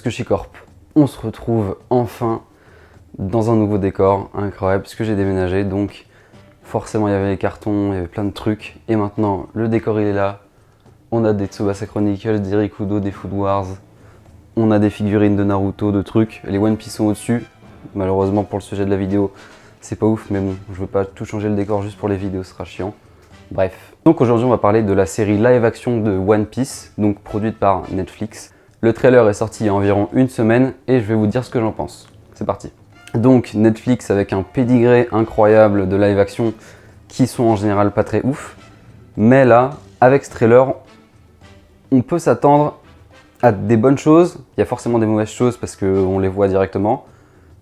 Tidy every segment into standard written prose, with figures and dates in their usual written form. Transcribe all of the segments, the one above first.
Tsushi Corp. On se retrouve enfin dans un nouveau décor, incroyable, puisque j'ai déménagé, donc forcément il y avait les cartons, il y avait plein de trucs, et maintenant le décor il est là, on a des Tsubasa Chronicles, des Rikudo, des Food Wars, on a des figurines de Naruto, de trucs, les One Piece sont au-dessus, malheureusement pour le sujet de la vidéo, c'est pas ouf, mais bon, je veux pas tout changer le décor juste pour les vidéos, ce sera chiant. Bref. Donc aujourd'hui on va parler de la série live action de One Piece, donc produite par Netflix. Le trailer est sorti il y a environ une semaine et je vais vous dire ce que j'en pense. C'est parti. Donc Netflix avec un pédigré incroyable de live action qui sont en général pas très ouf. Mais là, avec ce trailer, on peut s'attendre à des bonnes choses. Il y a forcément des mauvaises choses parce qu'on les voit directement.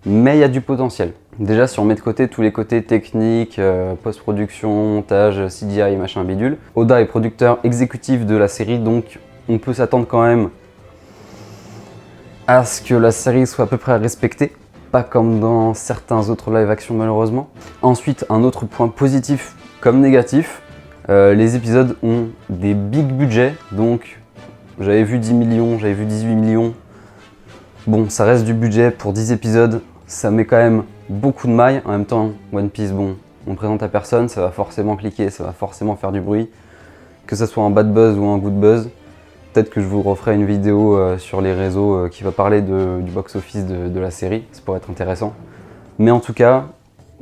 Mais il y a du potentiel. Déjà, si on met de côté tous les côtés techniques, post-production, montage, CGI, machin bidule, Oda est producteur exécutif de la série, donc on peut s'attendre quand même à ce que la série soit à peu près respectée, pas comme dans certains autres live-action malheureusement. Ensuite, un autre point positif comme négatif, les épisodes ont des big budgets, donc j'avais vu 10 millions, j'avais vu 18 millions. Bon, ça reste du budget pour 10 épisodes, ça met quand même beaucoup de mailles. En même temps, One Piece, bon, on présente à personne, ça va forcément cliquer, ça va forcément faire du bruit. Que ça soit un bad buzz ou un good buzz. Peut-être que je vous referai une vidéo sur les réseaux qui va parler du box-office de la série, ça pourrait être intéressant. Mais en tout cas,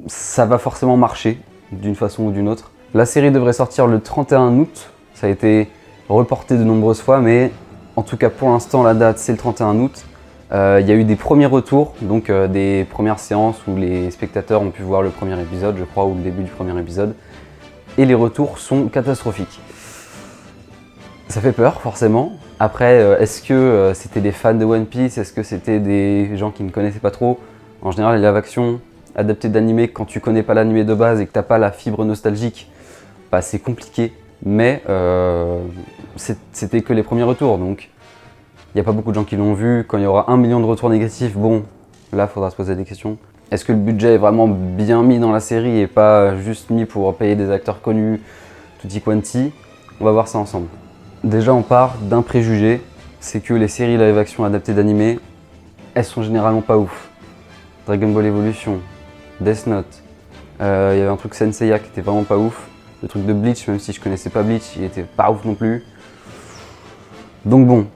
ça va forcément marcher d'une façon ou d'une autre. La série devrait sortir le 31 août, ça a été reporté de nombreuses fois, mais en tout cas pour l'instant la date c'est le 31 août. Il y a eu des premiers retours, donc des premières séances où les spectateurs ont pu voir le premier épisode, je crois, ou le début du premier épisode. Et les retours sont catastrophiques. Ça fait peur, forcément. Après, est-ce que c'était des fans de One Piece? Est-ce que c'était des gens qui ne connaissaient pas trop? En général, les live-action adaptés d'animé, quand tu connais pas l'animé de base et que t'as pas la fibre nostalgique, bah, c'est compliqué. Mais c'était que les premiers retours, donc il n'y a pas beaucoup de gens qui l'ont vu. Quand il y aura 1 million de retours négatifs, bon, là, il faudra se poser des questions. Est-ce que le budget est vraiment bien mis dans la série et pas juste mis pour payer des acteurs connus, tutti quanti? On va voir ça ensemble. Déjà, on part d'un préjugé, c'est que les séries live-action adaptées d'animé, elles sont généralement pas ouf. Dragon Ball Evolution, Death Note, il y avait un truc Senseiya qui était vraiment pas ouf. Le truc de Bleach, même si je connaissais pas Bleach, il était pas ouf non plus. Donc bon,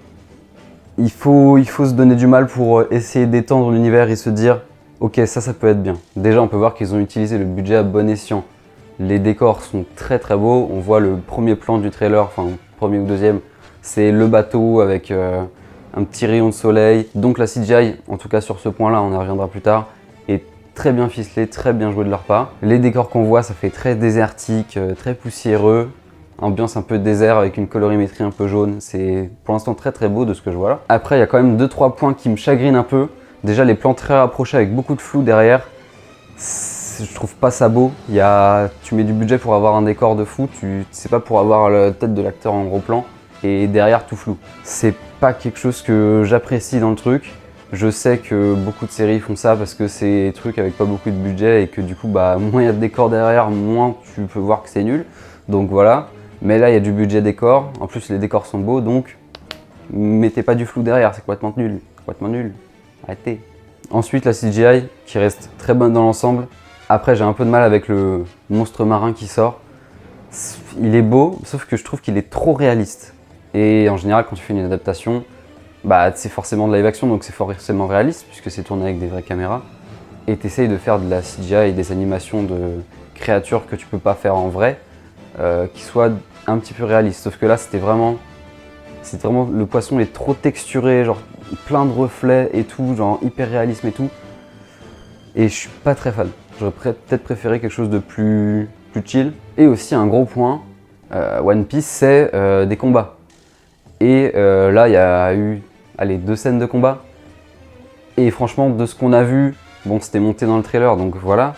il faut se donner du mal pour essayer d'étendre l'univers et se dire ok, ça peut être bien. Déjà, on peut voir qu'ils ont utilisé le budget à bon escient. Les décors sont très très beaux. On voit le premier plan du trailer, enfin premier ou deuxième, c'est le bateau avec un petit rayon de soleil. Donc la CGI, en tout cas sur ce point-là, on y reviendra plus tard, est très bien ficelé, très bien joué de leur part. Les décors qu'on voit, ça fait très désertique, très poussiéreux. Ambiance un peu désert avec une colorimétrie un peu jaune. C'est pour l'instant très très beau de ce que je vois là. Après, il y a quand même 2-3 points qui me chagrinent un peu. Déjà, les plans très rapprochés avec beaucoup de flou derrière. Je trouve pas ça beau. Tu mets du budget pour avoir un décor de fou, c'est pas pour avoir la tête de l'acteur en gros plan et derrière tout flou. C'est pas quelque chose que j'apprécie dans le truc. Je sais que beaucoup de séries font ça parce que c'est des trucs avec pas beaucoup de budget et que du coup, bah, moins il y a de décor derrière, moins tu peux voir que c'est nul. Donc voilà. Mais là, il y a du budget décor. En plus, les décors sont beaux, donc mettez pas du flou derrière, c'est complètement nul. Complètement nul. Arrêtez. Ensuite, la CGI qui reste très bonne dans l'ensemble. Après, j'ai un peu de mal avec le monstre marin qui sort. Il est beau, sauf que je trouve qu'il est trop réaliste. Et en général, quand tu fais une adaptation, bah, c'est forcément de live action, donc c'est forcément réaliste, puisque c'est tourné avec des vraies caméras. Et tu essayes de faire de la CGI et des animations de créatures que tu peux pas faire en vrai, qui soient un petit peu réalistes. Sauf que là, c'était vraiment, le poisson est trop texturé, genre plein de reflets et tout, genre hyper réalisme et tout. Et je suis pas très fan. J'aurais peut-être préféré quelque chose de plus chill. Et aussi un gros point, One Piece, c'est des combats. Et là, il y a eu 2 scènes de combat. Et franchement, de ce qu'on a vu, bon, c'était monté dans le trailer, donc voilà.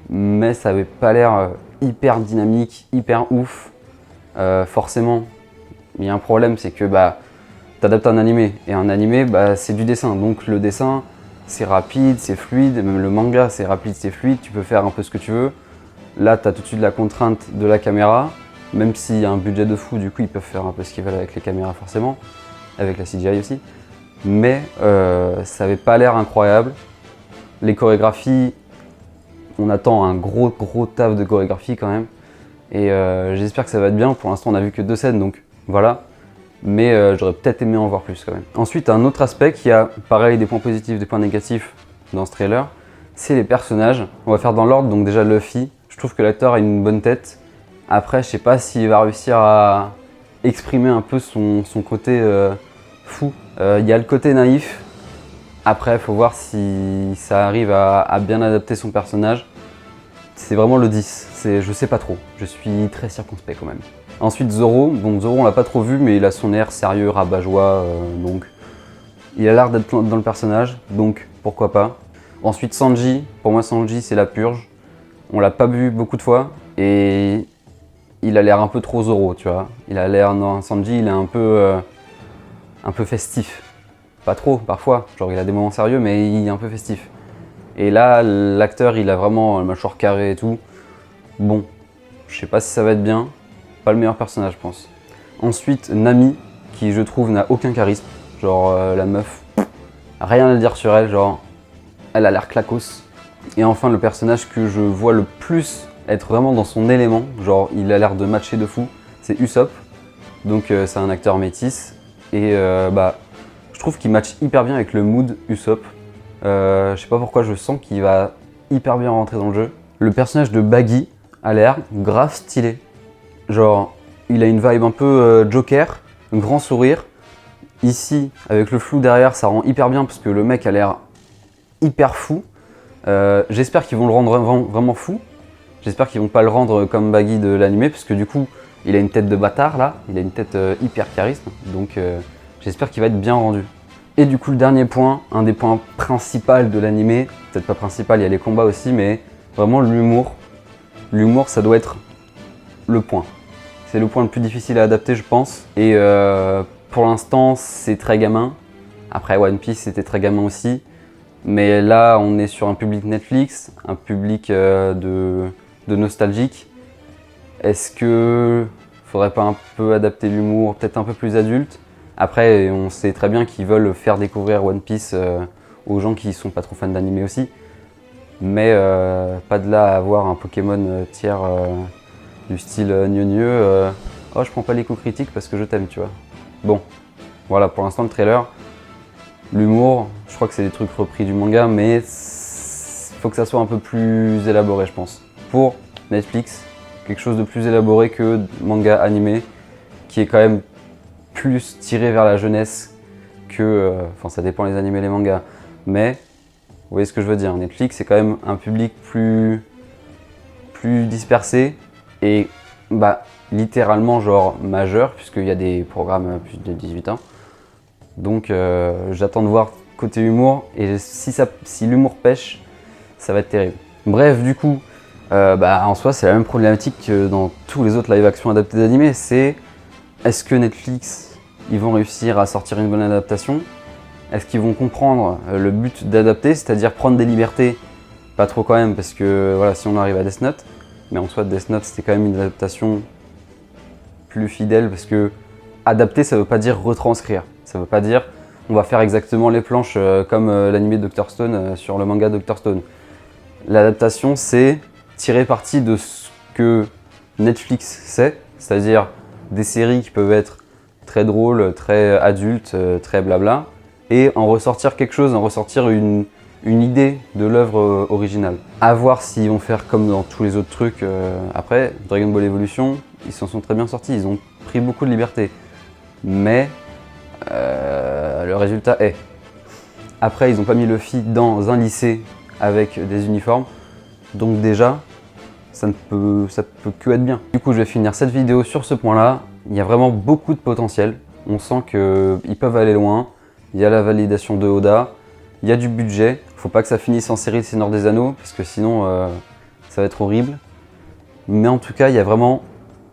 Mais ça avait pas l'air hyper dynamique, hyper ouf. Forcément, il y a un problème, c'est que bah, t'adaptes un animé. Et un animé, bah, c'est du dessin. Donc le dessin, c'est rapide, c'est fluide, même le manga c'est rapide, c'est fluide, tu peux faire un peu ce que tu veux. Là, tu as tout de suite la contrainte de la caméra, même s'il y a un budget de fou, du coup ils peuvent faire un peu ce qu'ils veulent avec les caméras forcément, avec la CGI aussi. mais ça avait pas l'air incroyable. Les chorégraphies, on attend un gros taf de chorégraphie quand même. Et j'espère que ça va être bien. Pour l'instant, on a vu que 2 scènes, donc voilà. Mais j'aurais peut-être aimé en voir plus quand même. Ensuite, un autre aspect qui a, pareil, des points positifs, des points négatifs dans ce trailer, c'est les personnages. On va faire dans l'ordre, donc déjà Luffy. Je trouve que l'acteur a une bonne tête. Après, je sais pas s'il va réussir à exprimer un peu son côté fou. Il y a le côté naïf. Après, il faut voir si ça arrive à bien adapter son personnage. C'est vraiment le 10, je sais pas trop. Je suis très circonspect quand même. Ensuite Zoro, bon Zoro on l'a pas trop vu mais il a son air sérieux, rabat-joie, donc il a l'air d'être dans le personnage, donc pourquoi pas. Ensuite Sanji, pour moi Sanji c'est la purge. On l'a pas vu beaucoup de fois et il a l'air un peu trop Zoro, tu vois. Il a l'air, non, Sanji il est un peu festif. Pas trop parfois, genre il a des moments sérieux mais il est un peu festif. Et là, l'acteur, il a vraiment le mâchoire carré et tout. Bon, je sais pas si ça va être bien. Pas le meilleur personnage, je pense. Ensuite, Nami, qui je trouve n'a aucun charisme. Genre, la meuf, rien à dire sur elle, genre, elle a l'air clacos. Et enfin, le personnage que je vois le plus être vraiment dans son élément, genre, il a l'air de matcher de fou, c'est Usopp. Donc, c'est un acteur métis. Et je trouve qu'il match hyper bien avec le mood Usopp. Je sais pas pourquoi, je sens qu'il va hyper bien rentrer dans le jeu. Le personnage de Baggy a l'air grave stylé. Genre, il a une vibe un peu Joker, un grand sourire. Ici, avec le flou derrière, ça rend hyper bien parce que le mec a l'air hyper fou. J'espère qu'ils vont le rendre vraiment fou. J'espère qu'ils vont pas le rendre comme Baggy de l'animé parce que du coup, il a une tête de bâtard là. Il a une tête hyper charisme. Donc, j'espère qu'il va être bien rendu. Et du coup, le dernier point, un des points principaux de l'animé, peut-être pas principal, il y a les combats aussi, mais vraiment l'humour. L'humour, ça doit être le point. C'est le point le plus difficile à adapter, je pense. Et pour l'instant, c'est très gamin. Après, One Piece, c'était très gamin aussi. Mais là, on est sur un public Netflix, un public de nostalgique. Est-ce que faudrait pas un peu adapter l'humour, peut-être un peu plus adulte? Après, on sait très bien qu'ils veulent faire découvrir One Piece aux gens qui sont pas trop fans d'anime aussi. Mais pas de là à avoir un Pokémon tiers du style gneugneux. Oh, je prends pas l'écho critique parce que je t'aime, tu vois. Bon, voilà pour l'instant le trailer. L'humour, je crois que c'est des trucs repris du manga, mais faut que ça soit un peu plus élaboré, je pense. Pour Netflix, quelque chose de plus élaboré que manga animé, qui est quand même plus tiré vers la jeunesse que... Enfin, ça dépend les animés et les mangas. Mais, vous voyez ce que je veux dire. Netflix, c'est quand même un public plus dispersé et littéralement genre majeur, puisqu'il y a des programmes plus de 18 ans. Donc, j'attends de voir côté humour. Et si l'humour pêche, ça va être terrible. Bref, du coup, en soi, c'est la même problématique que dans tous les autres live-action adaptés d'animés. C'est... Est-ce que Netflix, ils vont réussir à sortir une bonne adaptation? Est-ce qu'ils vont comprendre le but d'adapter, c'est-à-dire prendre des libertés? Pas trop quand même, parce que voilà, si on arrive à Death Note, mais en soi Death Note c'était quand même une adaptation plus fidèle, parce que adapter ça veut pas dire retranscrire, ça veut pas dire on va faire exactement les planches comme l'animé Dr Stone sur le manga Dr Stone. L'adaptation c'est tirer parti de ce que Netflix sait, c'est-à-dire des séries qui peuvent être très drôles, très adultes, très blabla, et en ressortir quelque chose, en ressortir une idée de l'œuvre originale. À voir s'ils vont faire comme dans tous les autres trucs. Après, Dragon Ball Evolution, ils s'en sont très bien sortis, ils ont pris beaucoup de liberté. Mais le résultat est... Après, ils n'ont pas mis Luffy dans un lycée avec des uniformes, donc déjà, ça peut que être bien. Du coup, je vais finir cette vidéo sur ce point-là. Il y a vraiment beaucoup de potentiel. On sent qu'ils peuvent aller loin. Il y a la validation de Oda. Il y a du budget. Faut pas que ça finisse en série Seigneur des Anneaux, parce que sinon, ça va être horrible. Mais en tout cas, il y a vraiment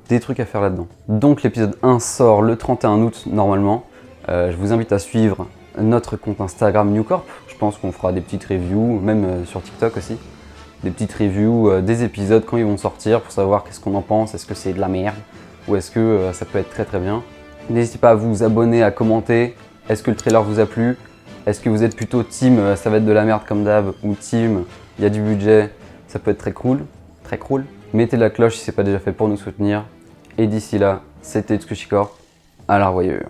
des trucs à faire là-dedans. Donc l'épisode 1 sort le 31 août, normalement. Je vous invite à suivre notre compte Instagram Newcorp. Je pense qu'on fera des petites reviews, même sur TikTok aussi. Des petites reviews des épisodes quand ils vont sortir pour savoir qu'est-ce qu'on en pense, est-ce que c'est de la merde ou est-ce que ça peut être très très bien. N'hésitez pas à vous abonner, à commenter, Est-ce que le trailer vous a plu? Est-ce que vous êtes plutôt team ça va être de la merde comme d'hab ou team il y a du budget, ça peut être très cool, très cool. Mettez la cloche si c'est pas déjà fait pour nous soutenir. Et d'ici là, c'était Tsukushi Corp. À la revoyure.